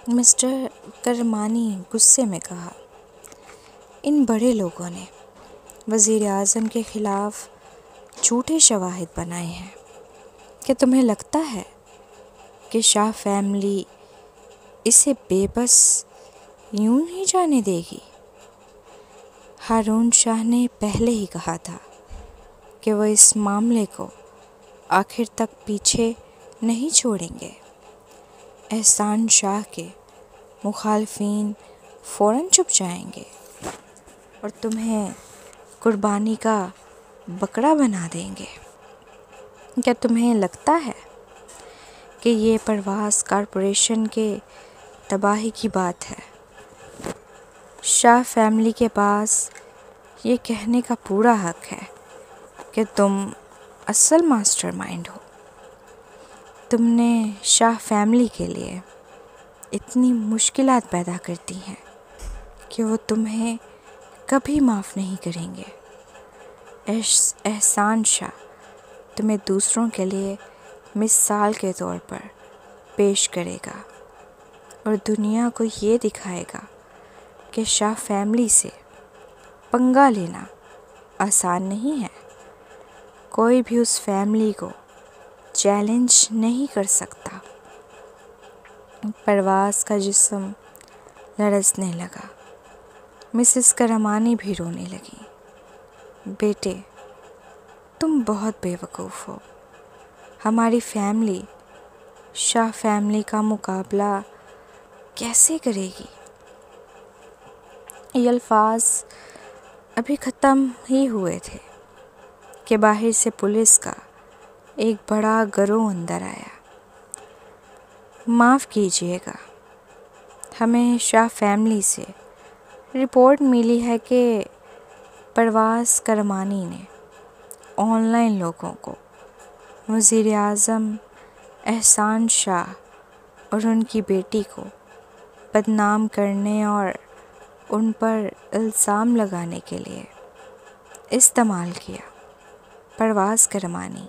Mister Kirmani غصے میں کہا، ان بڑے لوگوں نے وزیر اعظم کے خلاف جھوٹے شواہد بنائے ہیں۔ کیا تمہیں لگتا ہے کہ شاہ فیملی اسے بے بس یوں ہی جانے دے گی؟ ہارون شاہ نے پہلے ہی کہا تھا کہ وہ اس معاملے کو آخر تک پیچھے نہیں چھوڑیں گے۔ احسان شاہ کے مخالفین فوراً چھپ جائیں گے اور تمہیں قربانی کا بکرا بنا دیں گے۔ کیا تمہیں لگتا ہے کہ یہ پرواز کارپوریشن کے تباہی کی بات ہے؟ شاہ فیملی کے پاس یہ کہنے کا پورا حق ہے کہ تم اصل ماسٹر مائنڈ ہو۔ تم نے شاہ فیملی کے لیے اتنی مشکلات پیدا کر دی ہیں کہ وہ تمہیں کبھی معاف نہیں کریں گے۔ احسان شاہ تمہیں دوسروں کے لیے مثال کے طور پر پیش کرے گا اور دنیا کو یہ دکھائے گا کہ شاہ فیملی سے پنگا لینا آسان نہیں ہے۔ کوئی بھی اس فیملی کو چیلنج نہیں کر سکتا۔ پرواز کا جسم لرزنے لگا۔ مسز کرمانی بھی رونے لگی۔ بیٹے، تم بہت بے وقوف ہو۔ ہماری فیملی شاہ فیملی کا مقابلہ کیسے کرے گی؟ یہ الفاظ ابھی ختم ہی ہوئے تھے کہ باہر سے پولیس کا ایک بڑا گروہ اندر آیا۔ معاف کیجیے گا، ہمیں شاہ فیملی سے رپورٹ ملی ہے کہ پرواز کرمانی نے آن لائن لوگوں کو وزیر اعظم احسان شاہ اور ان کی بیٹی کو بدنام کرنے اور ان پر الزام لگانے کے لیے استعمال کیا۔ پرواز کرمانی،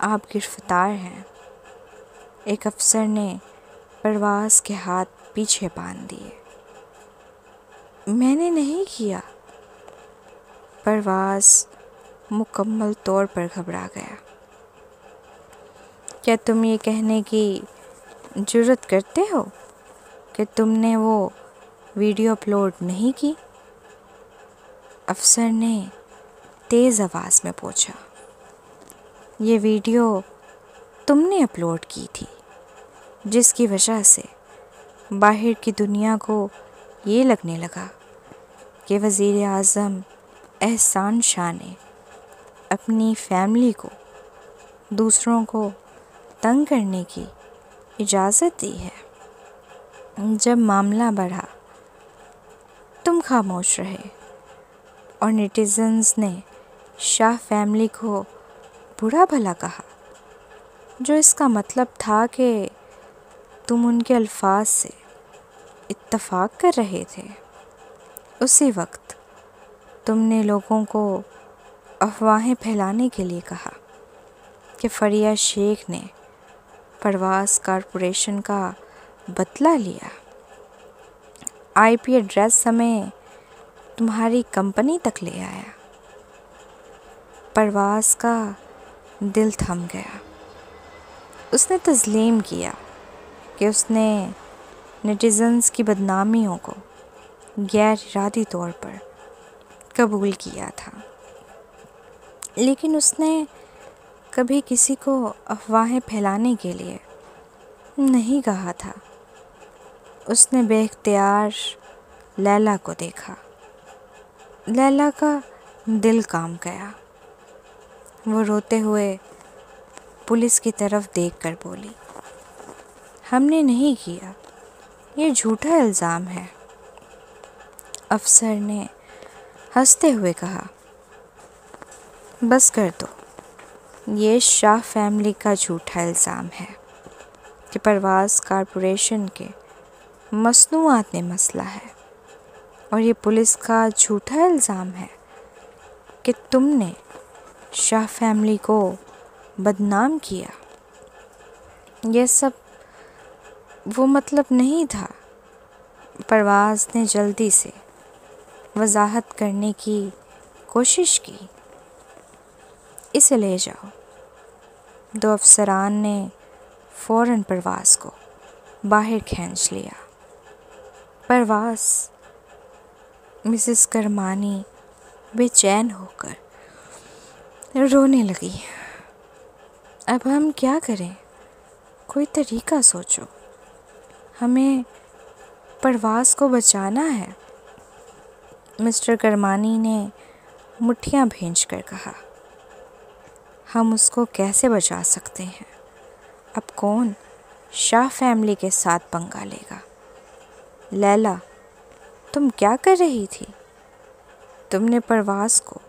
آپ گرفتار ہیں۔ ایک افسر نے پرواز کے ہاتھ پیچھے باندھ دیے۔ میں نے نہیں کیا۔ پرواز مکمل طور پر گھبرا گیا۔ کیا تم یہ کہنے کی جرات کرتے ہو کہ تم نے وہ ویڈیو اپلوڈ نہیں کی؟ افسر نے تیز آواز میں پوچھا۔ یہ ویڈیو تم نے اپلوڈ کی تھی، جس کی وجہ سے باہر کی دنیا کو یہ لگنے لگا کہ وزیر اعظم احسان شاہ نے اپنی فیملی کو دوسروں کو تنگ کرنے کی اجازت دی ہے۔ جب معاملہ بڑھا، تم خاموش رہے اور نیٹیزنز نے شاہ فیملی کو برا بھلا کہا، جو اس کا مطلب تھا کہ تم ان کے الفاظ سے اتفاق کر رہے تھے۔ اسی وقت تم نے لوگوں کو افواہیں پھیلانے کے لیے کہا کہ فریہ شیخ نے پرواز کارپوریشن کا بدلہ لیا۔ آئی پی ایڈریس ہمیں تمہاری کمپنی تک لے آیا۔ پرواز کا دل تھم گیا۔ اس نے تسلیم کیا کہ اس نے نیٹیزنز کی بدنامیوں کو غیر ارادی طور پر قبول کیا تھا، لیکن اس نے کبھی کسی کو افواہیں پھیلانے کے لیے نہیں کہا تھا۔ اس نے بے اختیار لیلا کو دیکھا۔ لیلا کا دل کانپ گیا۔ وہ روتے ہوئے پولیس کی طرف دیکھ کر بولی، ہم نے نہیں کیا، یہ جھوٹا الزام ہے۔ افسر نے ہنستے ہوئے کہا، بس کر دو، یہ شاہ فیملی کا جھوٹا الزام ہے کہ پرواز کارپوریشن کے مصنوعات میں مسئلہ ہے، اور یہ پولیس کا جھوٹا الزام ہے کہ تم نے شاہ فیملی کو بدنام کیا۔ یہ سب وہ مطلب نہیں تھا۔ پرواز نے جلدی سے وضاحت کرنے کی کوشش کی۔ اسے لے جاؤ۔ دو افسران نے فوراً پرواز کو باہر کھینچ لیا۔ پرواز، مسز کرمانی بے چین ہو کر رونے لگی۔ اب ہم کیا کریں؟ کوئی طریقہ سوچو، ہمیں پرواز کو بچانا ہے۔ مسٹر کرمانی نے مٹھیاں بھینج کر کہا۔ ہم اس کو کیسے بچا سکتے ہیں؟ اب کون شاہ فیملی کے ساتھ پنگا لے گا؟ لیلا، تم کیا کر رہی تھی؟ تم نے پرواز کو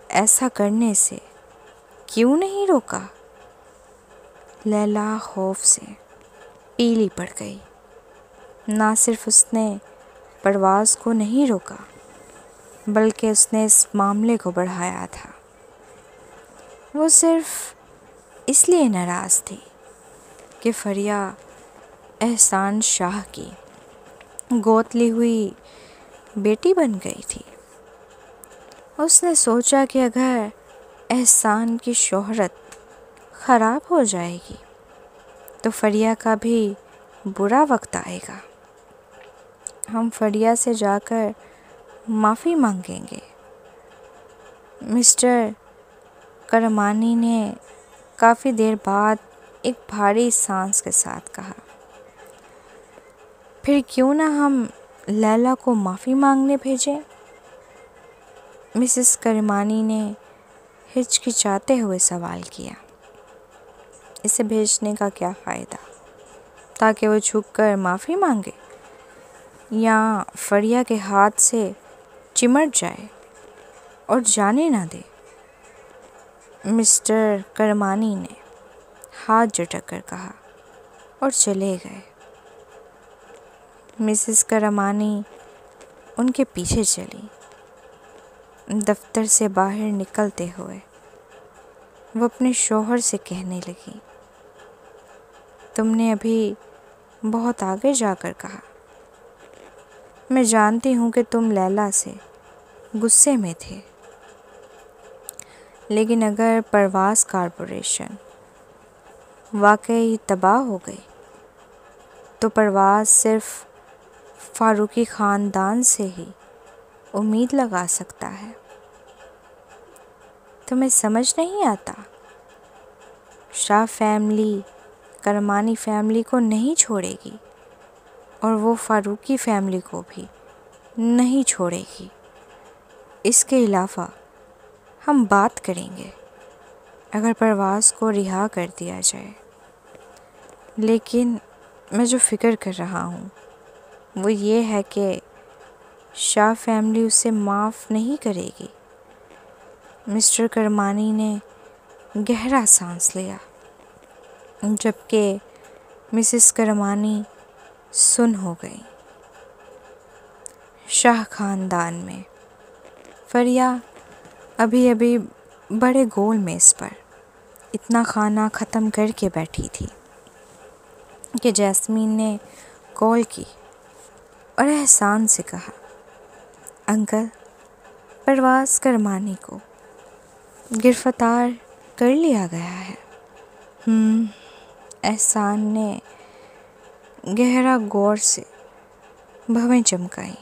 ایسا کرنے سے کیوں نہیں روکا؟ لیلا خوف سے پیلی پڑ گئی۔ نہ صرف اس نے پرواز کو نہیں روکا بلکہ اس نے اس معاملے کو بڑھایا تھا۔ وہ صرف اس لیے ناراض تھی کہ فریہ احسان شاہ کی گود لی ہوئی بیٹی بن گئی تھی۔ اس نے سوچا کہ اگر احسان کی شہرت خراب ہو جائے گی تو فریہ کا بھی برا وقت آئے گا۔ ہم فریہ سے جا کر معافی مانگیں گے۔ مسٹر کرمانی نے کافی دیر بعد ایک بھاری سانس کے ساتھ کہا۔ پھر کیوں نہ ہم لیلا کو معافی مانگنے بھیجیں؟ مسز کرمانی نے ہچکچاتے ہوئے سوال کیا۔ اسے بھیجنے کا کیا فائدہ؟ تاکہ وہ جھک کر معافی مانگے یا فریہ کے ہاتھ سے چمٹ جائے اور جانے نہ دے؟ مسٹر کرمانی نے ہاتھ جھٹک کر کہا اور چلے گئے۔ مسز کرمانی ان کے پیچھے چلی۔ دفتر سے باہر نکلتے ہوئے وہ اپنے شوہر سے کہنے لگی، تم نے ابھی بہت آگے جا کر کہا۔ میں جانتی ہوں کہ تم لیلا سے غصے میں تھے، لیکن اگر پرواز کارپوریشن واقعی تباہ ہو گئی تو پرواز صرف فاروقی خاندان سے ہی امید لگا سکتا ہے۔ تمہیں سمجھ نہیں آتا؟ شاہ فیملی کرمانی فیملی کو نہیں چھوڑے گی اور وہ فاروقی فیملی کو بھی نہیں چھوڑے گی۔ اس کے علاوہ ہم بات کریں گے اگر پرواز کو رہا کر دیا جائے، لیکن میں جو فکر کر رہا ہوں وہ یہ ہے کہ شاہ فیملی اسے معاف نہیں کرے گی۔ مسٹر کرمانی نے گہرا سانس لیا، جبکہ مسز کرمانی سن ہو گئی۔ شاہ خاندان میں فریہ ابھی بڑے گول میز پر اتنا کھانا ختم کر کے بیٹھی تھی کہ جیسمین نے کال کی اور احسان سے کہا، انکل، پرواز کرمانی کو گرفتار کر لیا گیا ہے۔ احسان نے گہرا غور سے بھویں چمکائی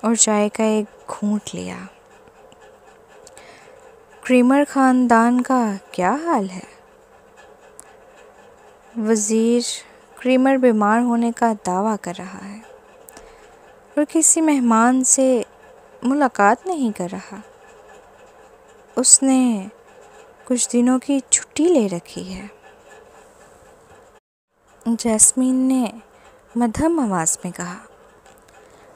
اور چائے کا ایک گھونٹ لیا۔ کریمر خاندان کا کیا حال ہے؟ وزیر کریمر بیمار ہونے کا دعویٰ کر رہا ہے اور کسی مہمان سے ملاقات نہیں کر رہا۔ اس نے کچھ دنوں کی چھٹی لے رکھی ہے۔ جیسمین نے مدھم آواز میں کہا،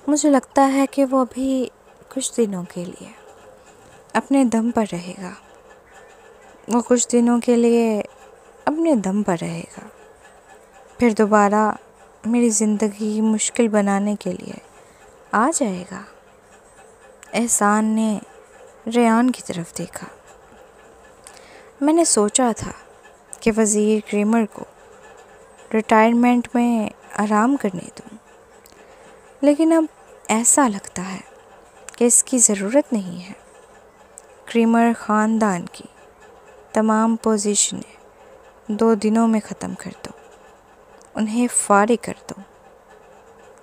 مجھے لگتا ہے کہ وہ ابھی کچھ دنوں کے لیے اپنے دم پر رہے گا۔ وہ کچھ دنوں کے لیے اپنے دم پر رہے گا، پھر دوبارہ میری زندگی مشکل بنانے کے لیے آ جائے گا۔ احسان نے ریان کی طرف دیکھا۔ میں نے سوچا تھا کہ وزیر کریمر کو ریٹائرمنٹ میں آرام کرنے دوں، لیکن اب ایسا لگتا ہے کہ اس کی ضرورت نہیں ہے۔ کریمر خاندان کی تمام پوزیشنیں 2 دنوں میں ختم کر دو، انہیں فارغ کر دو۔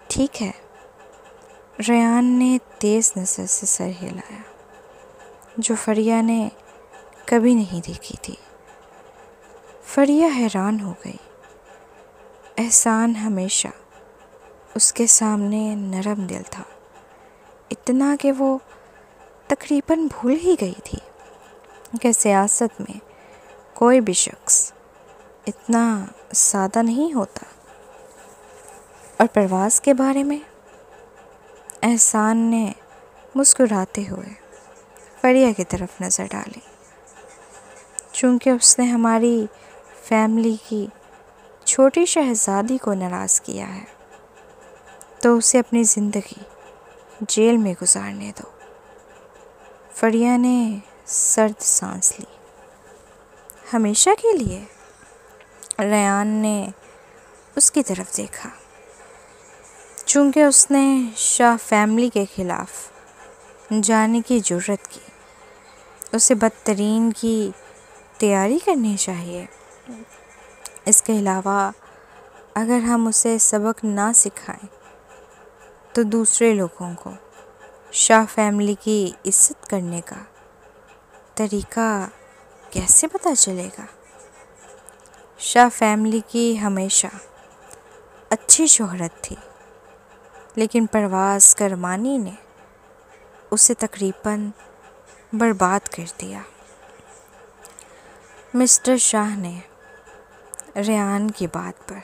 ٹھیک ہے، ریان نے تیز نظر سے سر ہلایا، جو فریہ نے کبھی نہیں دیکھی تھی۔ فریہ حیران ہو گئی۔ احسان ہمیشہ اس کے سامنے نرم دل تھا، اتنا کہ وہ تقریباً بھول ہی گئی تھی کہ سیاست میں کوئی بھی شخص اتنا سادہ نہیں ہوتا۔ اور پرواز کے بارے میں؟ احسان نے مسکراتے ہوئے فریہ کی طرف نظر ڈالی۔ چونکہ اس نے ہماری فیملی کی چھوٹی شہزادی کو ناراض کیا ہے تو اسے اپنی زندگی جیل میں گزارنے دو۔ فریہ نے سرد سانس لی۔ ہمیشہ کے لیے؟ ریان نے اس کی طرف دیکھا۔ چونکہ اس نے شاہ فیملی کے خلاف جانے کی جرات کی، اسے بدترین کی تیاری کرنی چاہیے۔ اس کے علاوہ اگر ہم اسے سبق نہ سکھائیں تو دوسرے لوگوں کو شاہ فیملی کی عزت کرنے کا طریقہ کیسے پتہ چلے گا؟ شاہ فیملی کی ہمیشہ اچھی شہرت تھی، لیکن پرواز کرمانی نے اسے تقریباً برباد کر دیا۔ مسٹر شاہ نے ریان کی بات پر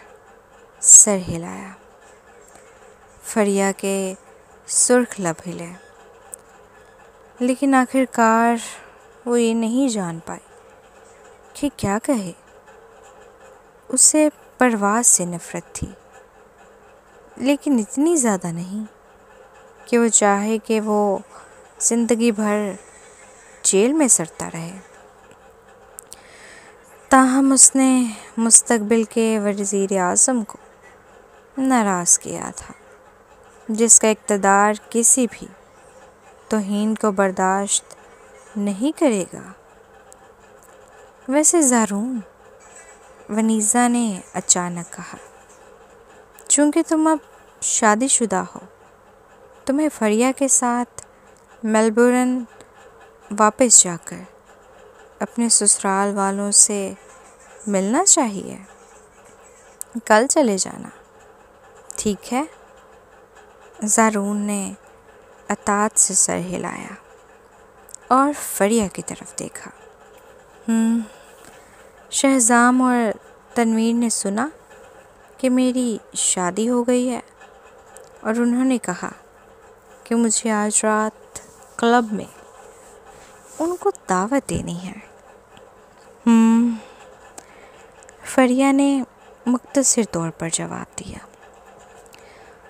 سر ہلایا۔ فریہ کے سرخ لب ہلے، لیکن آخر کار وہ یہ نہیں جان پائی کہ کیا کہے۔ اسے پرواز سے نفرت تھی، لیکن اتنی زیادہ نہیں کہ وہ چاہے کہ وہ زندگی بھر جیل میں سڑتا رہے۔ تاہم اس نے مستقبل کے وزیر اعظم کو ناراض کیا تھا، جس کا اقتدار کسی بھی توہین کو برداشت نہیں کرے گا۔ ویسے زارون، ونیزا نے اچانک کہا، چونکہ تم اب شادی شدہ ہو، تمہیں فریہ کے ساتھ میلبورن واپس جا کر اپنے سسرال والوں سے ملنا چاہیے۔ کل چلے جانا، ٹھیک ہے؟ زارون نے اطاعت سے سر ہلایا اور فریہ کی طرف دیکھا۔ شہزام اور تنویر نے سنا کہ میری شادی ہو گئی ہے، اور انہوں نے کہا کہ مجھے آج رات کلب میں ان کو دعوت دینی ہے۔ فریہ نے مختصر طور پر جواب دیا۔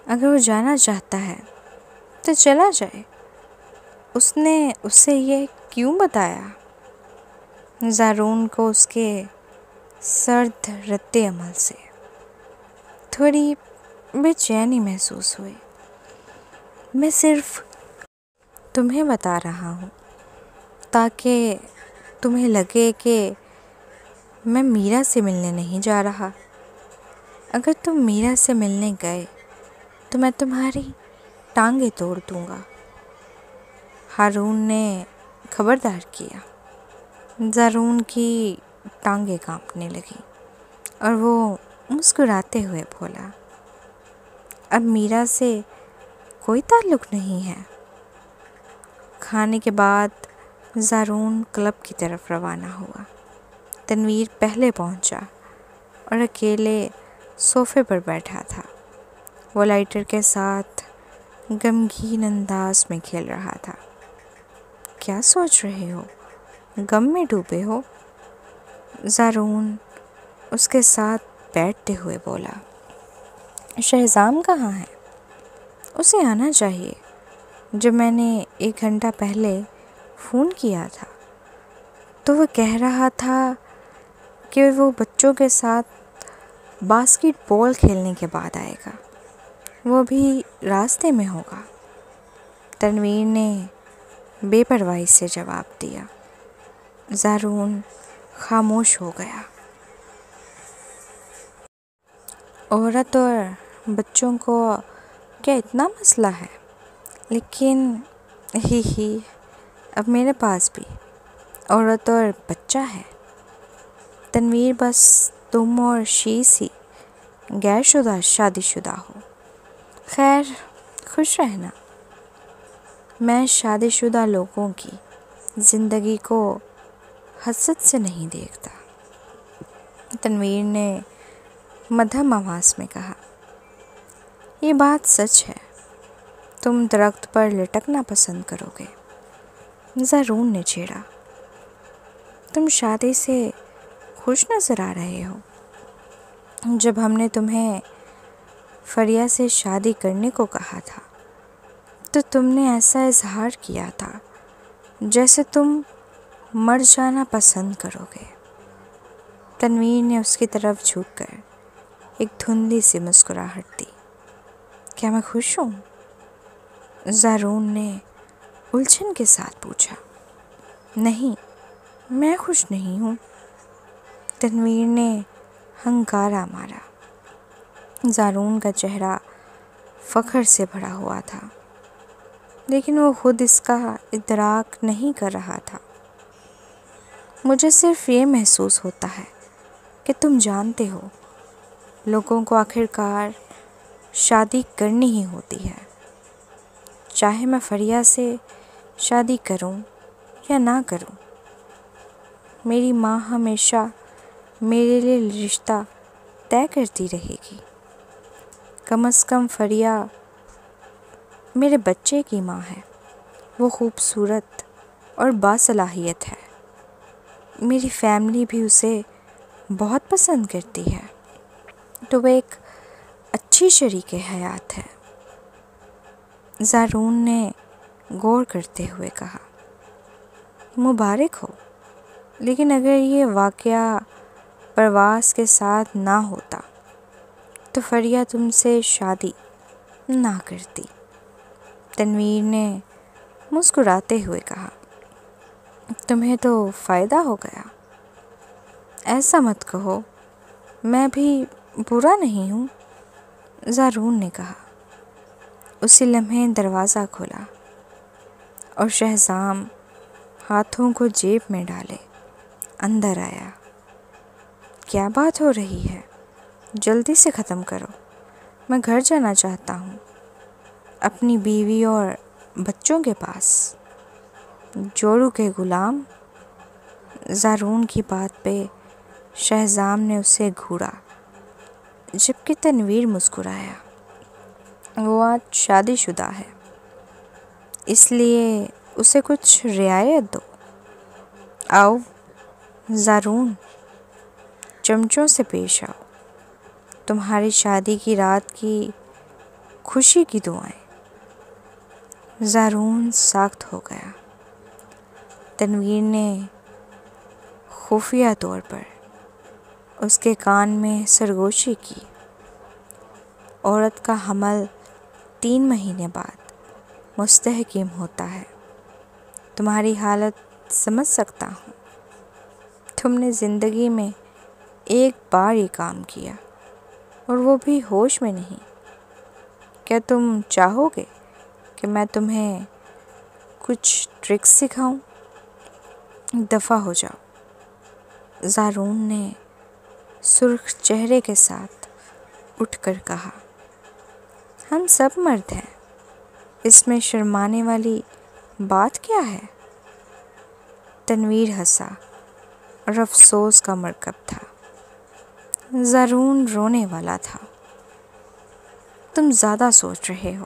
اگر وہ جانا چاہتا ہے تو چلا جائے۔ اس نے اسے یہ کیوں بتایا؟ زارون کو اس کے سرد رد عمل سے تھوڑی بے چینی محسوس ہوئی۔ میں صرف تمہیں بتا رہا ہوں تاکہ تمہیں لگے کہ میں میرا سے ملنے نہیں جا رہا۔ اگر تم میرا سے ملنے گئے تو میں تمہاری ٹانگیں توڑ دوں گا۔ ہارون نے خبردار کیا۔ زارون کی ٹانگیں کانپنے لگیں اور وہ مسکراتے ہوئے بولا، اب میرا سے کوئی تعلق نہیں ہے۔ کھانے کے بعد زارون کلب کی طرف روانہ ہوا۔ تنویر پہلے پہنچا اور اکیلے صوفے پر بیٹھا تھا۔ وہ لائٹر کے ساتھ غمگین انداز میں کھیل رہا تھا۔ کیا سوچ رہے ہو؟ غم میں ڈوبے ہو؟ زارون اس کے ساتھ بیٹھتے ہوئے بولا۔ شہزام کہاں ہے؟ اسے آنا چاہیے۔ جب میں نے 1 گھنٹہ پہلے فون کیا تھا تو وہ کہہ رہا تھا کہ وہ بچوں کے ساتھ باسکٹ بال کھیلنے کے بعد آئے گا، وہ بھی راستے میں ہوگا۔ تنویر نے بے پرواہی سے جواب دیا۔ زارون خاموش ہو گیا۔ عورت اور بچوں کو کیا اتنا مسئلہ ہے؟ لیکن ہی اب میرے پاس بھی عورت اور بچہ ہے۔ تنویر، بس تم اور شیز ہی غیر شادی شدہ ہو۔ خیر، خوش رہنا۔ میں شادی شدہ لوگوں کی زندگی کو حسد سے نہیں دیکھتا۔ تنویر نے مدھم آواز میں کہا۔ یہ بات سچ ہے، تم درخت پر لٹکنا پسند کرو گے۔ زارون نے چھیڑا۔ تم شادی سے خوش نظر آ رہے ہو۔ جب ہم نے تمہیں فریہ سے شادی کرنے کو کہا تھا تو تم نے ایسا اظہار کیا تھا جیسے تم مر جانا پسند کرو گے۔ تنویر نے اس کی طرف جھک کر ایک دھندلی سی مسکراہٹ دی۔ کیا میں خوش ہوں؟ زارون نے الجھن کے ساتھ پوچھا۔ نہیں، میں خوش نہیں ہوں۔ تنویر نے ہنکارا مارا۔ زارون کا چہرہ فخر سے بھرا ہوا تھا، لیکن وہ خود اس کا ادراک نہیں کر رہا تھا۔ مجھے صرف یہ محسوس ہوتا ہے کہ تم جانتے ہو، لوگوں کو آخرکار شادی کرنی ہی ہوتی ہے، چاہے میں فریہ سے شادی کروں یا نہ کروں۔ میری ماں ہمیشہ میرے لیے رشتہ طے کرتی رہے گی۔ کم از کم فریہ میرے بچے کی ماں ہے، وہ خوبصورت اور باصلاحیت ہے۔ میری فیملی بھی اسے بہت پسند کرتی ہے، تو وہ ایک اچھی شریک حیات ہے۔ زارون نے غور کرتے ہوئے کہا۔ مبارک ہو، لیکن اگر یہ واقعہ پرواز کے ساتھ نہ ہوتا تو فریہ تم سے شادی نہ کرتی۔ تنویر نے مسکراتے ہوئے کہا۔ تمہیں تو فائدہ ہو گیا۔ ایسا مت کہو، میں بھی برا نہیں ہوں، زارون نے کہا۔ اسی لمحے دروازہ کھلا اور شہزام ہاتھوں کو جیب میں ڈالے اندر آیا۔ کیا بات ہو رہی ہے؟ جلدی سے ختم کرو، میں گھر جانا چاہتا ہوں، اپنی بیوی اور بچوں کے پاس۔ جوڑو کے غلام۔ زارون کی بات پہ شہزام نے اسے گھورا، جبکہ تنویر مسکرایا۔ وہ آج شادی شدہ ہے، اس لیے اسے کچھ رعایت دو۔ آؤ زارون، چمچوں سے پیش آؤ۔ تمہاری شادی کی رات کی خوشی کی دعائیں۔ زارون ساخت ہو گیا۔ تنویر نے خفیہ طور پر اس کے کان میں سرگوشی کی۔ عورت کا حمل 3 مہینے بعد مستحکم ہوتا ہے۔ تمہاری حالت سمجھ سکتا ہوں۔ تم نے زندگی میں ایک بار یہ کام کیا، اور وہ بھی ہوش میں نہیں۔ کیا تم چاہو گے کہ میں تمہیں کچھ ٹرکس سکھاؤں؟ دفع ہو جاؤ، زارون نے سرخ چہرے کے ساتھ اٹھ کر کہا۔ ہم سب مرد ہیں، اس میں شرمانے والی بات کیا ہے؟ تنویر ہنسا اور افسوس کا مرکب تھا۔ زارون رونے والا تھا۔ تم زیادہ سوچ رہے ہو۔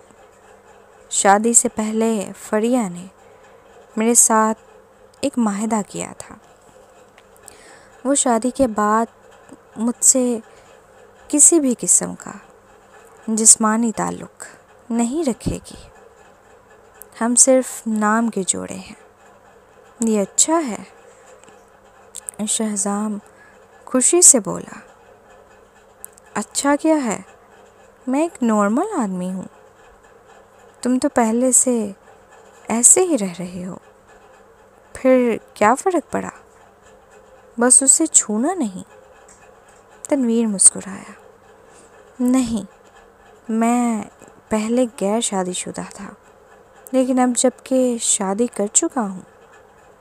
شادی سے پہلے فریہ نے میرے ساتھ ایک معاہدہ کیا تھا۔ وہ شادی کے بعد مجھ سے کسی بھی قسم کا جسمانی تعلق نہیں رکھے گی۔ ہم صرف نام کے جوڑے ہیں۔ یہ اچھا ہے، شہزام خوشی سے بولا۔ اچھا کیا ہے، میں ایک نارمل آدمی ہوں، تم تو پہلے سے ایسے ہی رہ رہے ہو، پھر کیا فرق پڑا، بس اسے چھونا نہیں۔ تنویر مسکرایا۔ نہیں، میں پہلے غیر شادی شدہ تھا، لیکن اب جب کہ شادی کر چکا ہوں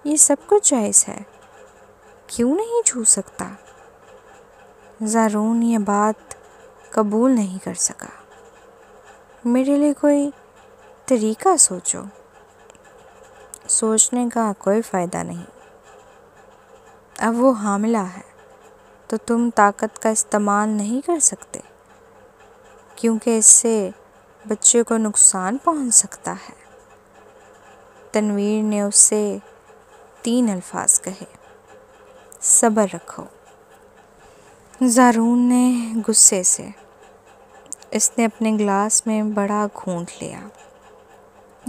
یہ سب کچھ جائز ہے، کیوں نہیں چھو سکتا؟ زارون یہ بات قبول نہیں کر سکا۔ میرے لیے کوئی طریقہ سوچو۔ سوچنے کا کوئی فائدہ نہیں، اب وہ حاملہ ہے تو تم طاقت کا استعمال نہیں کر سکتے، کیونکہ اس سے بچے کو نقصان پہنچ سکتا ہے۔ تنویر نے اس سے 3 الفاظ کہے، صبر رکھو۔ زارون نے غصے سے، اس نے اپنے گلاس میں بڑا گھونٹ لیا۔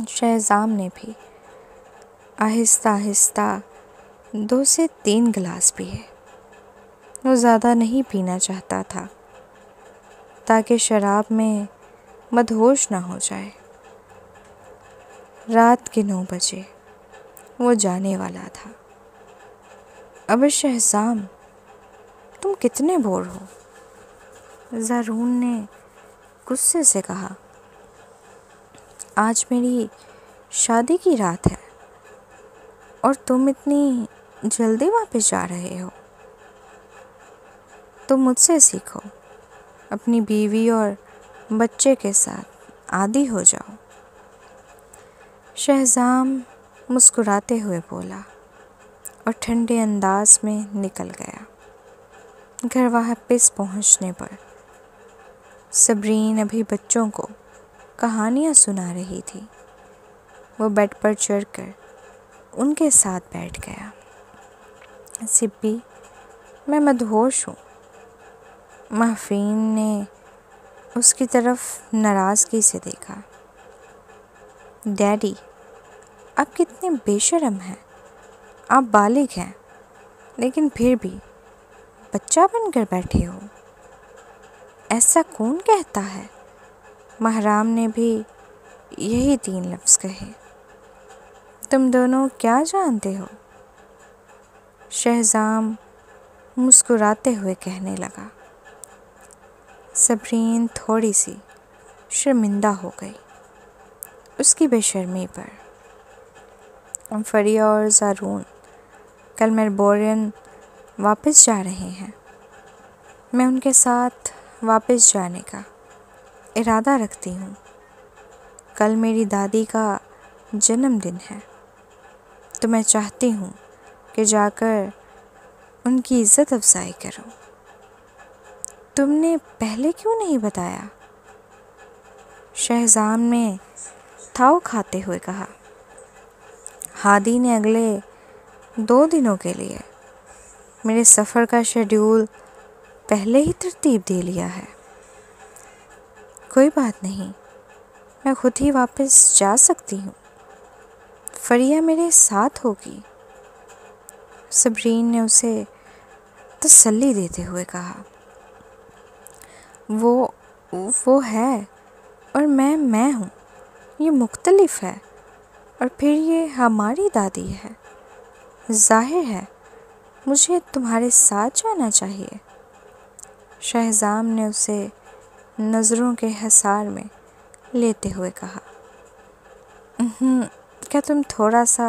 شہزام نے بھی آہستہ آہستہ 2 سے 3 گلاس پیے۔ وہ زیادہ نہیں پینا چاہتا تھا تاکہ شراب میں مدہوش نہ ہو جائے۔ رات کے 9 بجے وہ جانے والا تھا۔ اب شہزام تم کتنے بور ہو؟ زارون نے غصے سے کہا۔ آج میری شادی کی رات ہے اور تم اتنی جلدی واپس جا رہے ہو۔ تم مجھ سے سیکھو، اپنی بیوی اور بچے کے ساتھ عادی ہو جاؤ۔ شہزام مسکراتے ہوئے بولا اور ٹھنڈے انداز میں نکل گیا۔ گھر واپس پہنچنے پر صبرین ابھی بچوں کو کہانیاں سنا رہی تھی۔ وہ بیڈ پر چڑھ کر ان کے ساتھ بیٹھ گیا۔ سبی، میں مدہوش ہوں۔ محفین نے اس کی طرف ناراضگی سے دیکھا۔ ڈیڈی، آپ کتنے بے شرم ہیں، آپ بالغ ہیں لیکن پھر بھی بچہ بن کر بیٹھے ہو۔ ایسا کون کہتا ہے؟ محرام نے بھی یہی 3 لفظ کہے۔ تم دونوں کیا جانتے ہو؟ شہزام مسکراتے ہوئے کہنے لگا۔ صبرین تھوڑی سی شرمندہ ہو گئی اس کی بے شرمی پر۔ فریہ اور زارون کل میلبورن واپس جا رہے ہیں، میں ان کے ساتھ واپس جانے کا ارادہ رکھتی ہوں۔ کل میری دادی کا جنم دن ہے تو میں چاہتی ہوں کہ جا کر ان کی عزت افزائی کروں۔ تم نے پہلے کیوں نہیں بتایا؟ شہزام نے تھاؤ کھاتے ہوئے کہا۔ ہادی نے اگلے 2 دنوں کے لیے میرے سفر کا شیڈول پہلے ہی ترتیب دے لیا ہے۔ کوئی بات نہیں، میں خود ہی واپس جا سکتی ہوں، فریہ میرے ساتھ ہوگی۔ صبرین نے اسے تسلی دیتے ہوئے کہا۔ وہ ہے اور میں ہوں، یہ مختلف ہے، اور پھر یہ ہماری دادی ہے۔ ظاہر ہے مجھے تمہارے ساتھ جانا چاہیے۔ شہزام نے اسے نظروں کے حصار میں لیتے ہوئے کہا۔ کیا تم تھوڑا سا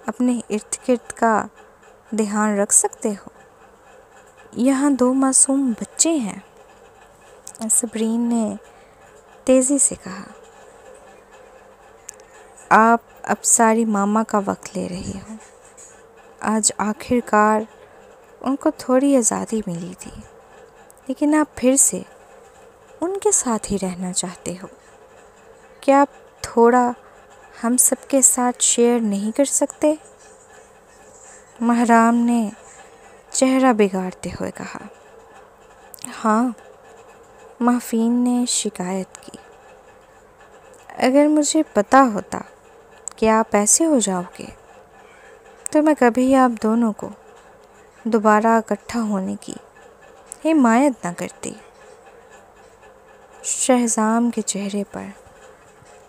اپنے ارد گرد کا دھیان رکھ سکتے ہو؟ یہاں 2 معصوم بچے ہیں۔ صبرین نے تیزی سے کہا۔ آپ اب ساری ماما کا وقت لے رہی ہو۔ آج آخر کار ان کو تھوڑی آزادی ملی تھی، لیکن آپ پھر سے ان کے ساتھ ہی رہنا چاہتے ہو۔ کیا آپ تھوڑا ہم سب کے ساتھ شیئر نہیں کر سکتے؟ محرام نے چہرہ بگاڑتے ہوئے کہا۔ ہاں، محفین نے شکایت کی۔ اگر مجھے پتا ہوتا کہ آپ ایسے ہو جاؤ گے تو میں کبھی آپ دونوں کو دوبارہ اکٹھا ہونے کی حمایت نہ کرتی۔ شہزام کے چہرے پر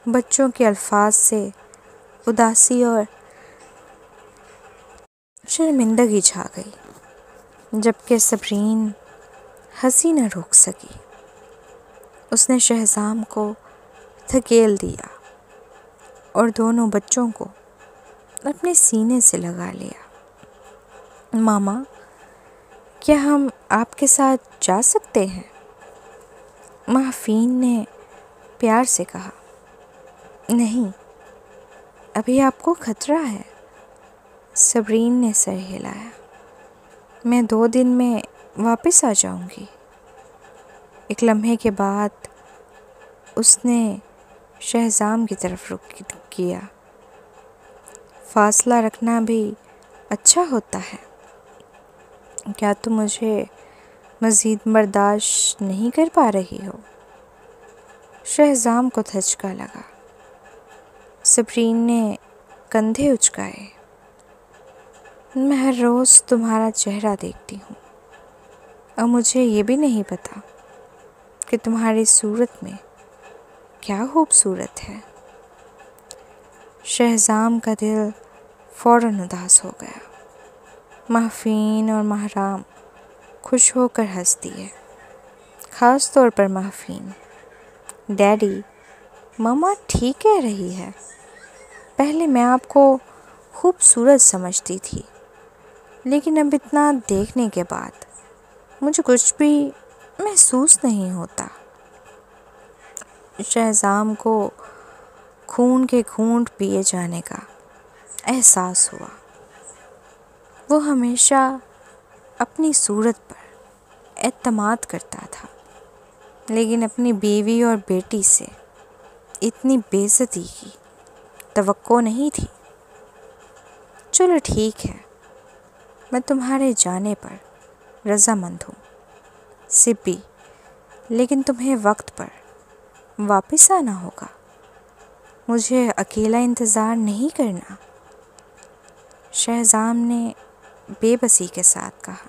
بچوں کے الفاظ سے اداسی اور شرمندگی چھا گئی، جبکہ صبرین ہنسی نہ روک سکی۔ اس نے شہزام کو دھکیل دیا اور دونوں بچوں کو اپنے سینے سے لگا لیا۔ ماما، کیا ہم آپ کے ساتھ جا سکتے ہیں؟ محفین نے پیار سے کہا۔ نہیں، ابھی آپ کو خطرہ ہے، صبرین نے سر ہلایا۔ میں 2 دن میں واپس آ جاؤں گی۔ ایک لمحے کے بعد اس نے شہزام کی طرف رخ کیا۔ فاصلہ رکھنا بھی اچھا ہوتا ہے۔ کیا تم مجھے مزید برداشت نہیں کر پا رہی ہو؟ شہزام کو دھچکا لگا۔ صبرین نے کندھے اچکائے۔ میں ہر روز تمہارا چہرہ دیکھتی ہوں اور مجھے یہ بھی نہیں پتا کہ تمہاری صورت میں کیا خوبصورت ہے۔ شہزام کا دل فوراً اداس ہو گیا۔ محفین اور محرام خوش ہو کر ہنس دیے، خاص طور پر محفین۔ ڈیڈی، ماما ٹھیک کہہ رہی ہے۔ پہلے میں آپ کو خوبصورت سمجھتی تھی، لیکن اب اتنا دیکھنے کے بعد مجھے کچھ بھی محسوس نہیں ہوتا۔ شہزام کو خون کے گھونٹ پیے جانے کا احساس ہوا۔ وہ ہمیشہ اپنی صورت پر اعتماد کرتا تھا، لیکن اپنی بیوی اور بیٹی سے اتنی بے عزتی کی توقع نہیں تھی۔ چلو ٹھیک ہے، میں تمہارے جانے پر رضامند ہوں سپی، لیکن تمہیں وقت پر واپس آنا ہوگا۔ مجھے اکیلا انتظار نہیں کرنا، شہزام نے بے بسی کے ساتھ کہا۔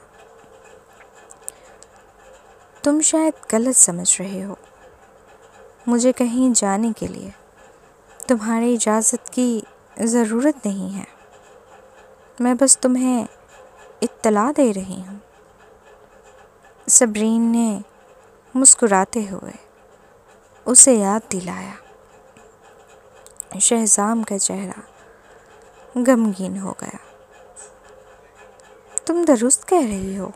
تم شاید غلط سمجھ رہے ہو۔ مجھے کہیں جانے کے لیے تمہاری اجازت کی ضرورت نہیں ہے، میں بس تمہیں اطلاع دے رہی ہوں۔ صبرین نے مسکراتے ہوئے اسے یاد دلایا۔ شہزام کا چہرہ غمگین ہو گیا۔ تم درست کہہ رہی ہو،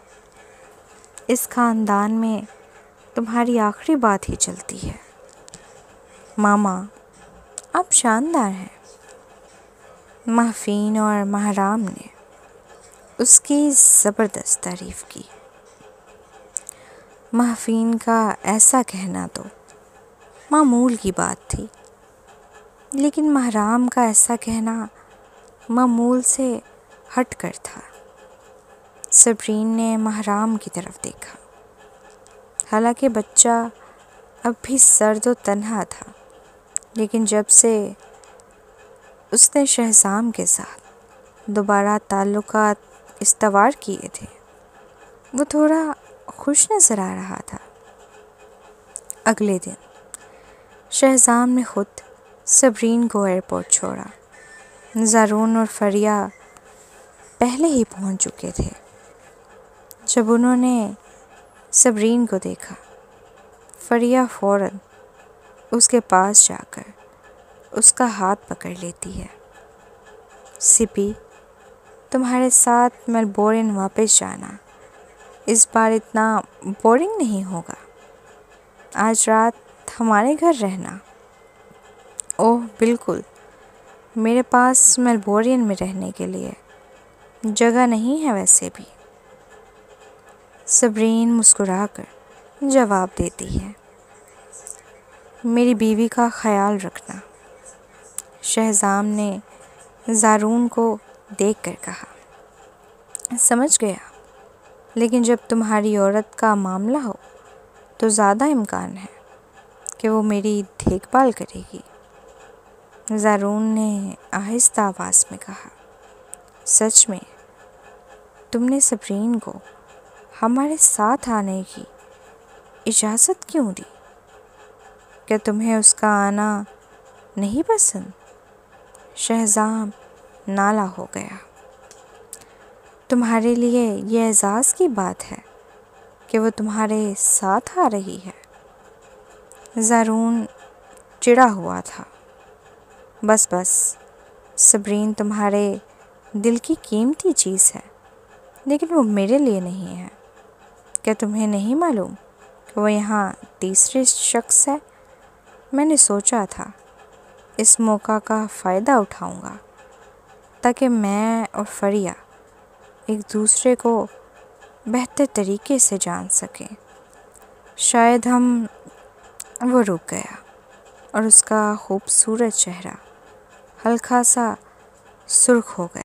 اس خاندان میں تمہاری آخری بات ہی چلتی ہے۔ ماما، آپ شاندار ہیں۔ محفین اور محرام نے اس کی زبردست تعریف کی۔ محفین کا ایسا کہنا تو معمول کی بات تھی، لیکن محرام کا ایسا کہنا معمول سے ہٹ کر تھا۔ صبرین نے محرام کی طرف دیکھا۔ حالانکہ بچہ اب بھی سرد و تنہا تھا، لیکن جب سے اس نے شہزام کے ساتھ دوبارہ تعلقات استوار کیے تھے، وہ تھوڑا خوش نظر آ رہا تھا۔ اگلے دن شہزام نے خود صبرین کو ایئرپورٹ چھوڑا۔ زارون اور فریہ پہلے ہی پہنچ چکے تھے۔ جب انہوں نے صبرین کو دیکھا، فریہ فوراً اس کے پاس جا کر اس کا ہاتھ پکڑ لیتی ہے۔ سپی، تمہارے ساتھ میلبورن واپس جانا اس بار اتنا بورنگ نہیں ہوگا۔ آج رات ہمارے گھر رہنا۔ اوہ بالکل، میرے پاس میلبورن میں رہنے کے لیے جگہ نہیں ہے ویسے بھی، صبرین مسکرا کر جواب دیتی ہے۔ میری بیوی کا خیال رکھنا، شہزام نے زارون کو دیکھ کر کہا۔ سمجھ گیا، لیکن جب تمہاری عورت کا معاملہ ہو تو زیادہ امکان ہے کہ وہ میری دیکھ بھال کرے گی، زارون نے آہستہ آواز میں کہا۔ سچ میں تم نے صبرین کو ہمارے ساتھ آنے کی اجازت کیوں دی؟ کہ تمہیں اس کا آنا نہیں پسند؟ شہزام نالا ہو گیا۔ تمہارے لیے یہ اعزاز کی بات ہے کہ وہ تمہارے ساتھ آ رہی ہے۔ زارون چڑا ہوا تھا۔ بس صبرین تمہارے دل کی قیمتی چیز ہے، لیکن وہ میرے لیے نہیں ہے۔ کیا تمہیں نہیں معلوم کہ وہ یہاں تیسرے شخص ہے؟ میں نے سوچا تھا اس موقع کا فائدہ اٹھاؤں گا تاکہ میں اور فریہ ایک دوسرے کو بہتر طریقے سے جان سکیں۔ شاید وہ رک گیا اور اس کا خوبصورت چہرہ ہلکا سا سرخ ہو گیا۔